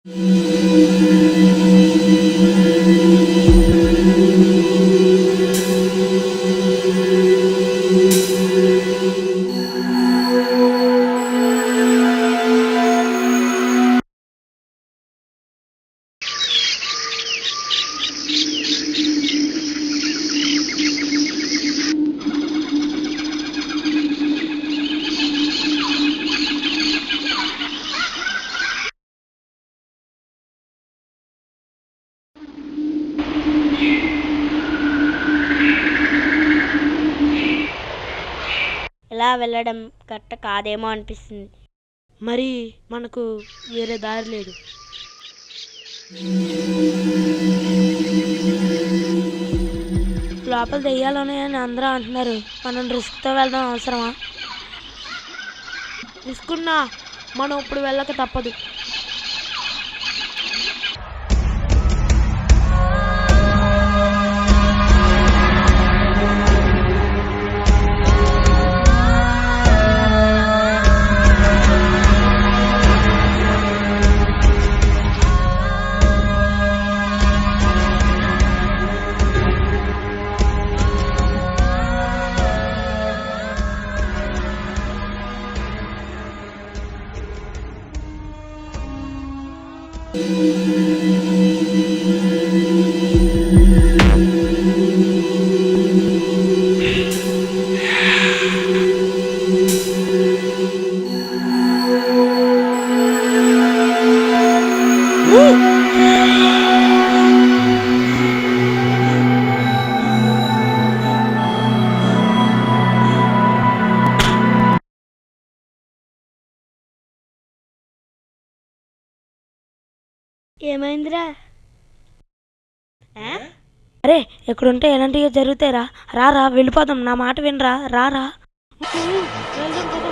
ఇలా వెళ్ళడం కరెక్ట్ కాదేమో అనిపిస్తుంది. మరి మనకు వేరే దారి లేదు. లోపల దెయ్యాలని అందరూ అంటున్నారు. మనం రిస్క్తో వెళ్దాం అవసరమా? రిస్క్ ఉన్నా మనం ఇప్పుడు వెళ్ళక తప్పదు. ఏమైందిరా? అరే ఎక్కడుంటే ఎలాంటివి జరుగుతాయిరా. రారా వెళ్ళిపోదాం. నా మాట వినరా. రారా వెళ్దాం పద.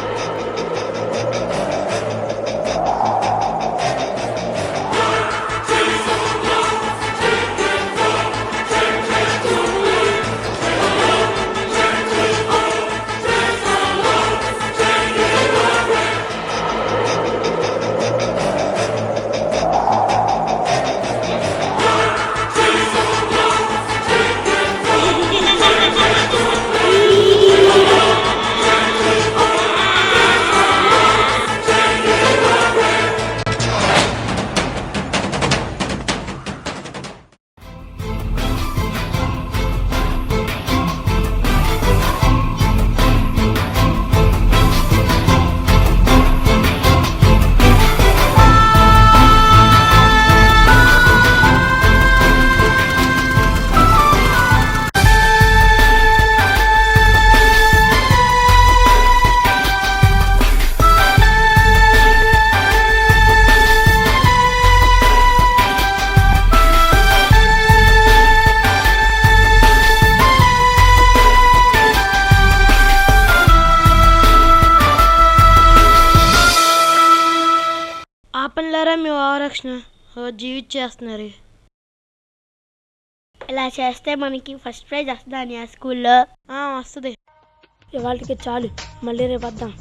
ఆపన్లారా మీ ఆరక్షణ జీవించేస్తున్నారు. ఇలా చేస్తే మనకి ఫస్ట్ ప్రైజ్ వస్తుందని ఆ స్కూల్లో. వస్తుంది. ఇవాళకి చాలు, మళ్ళీ రేపు వద్దాం.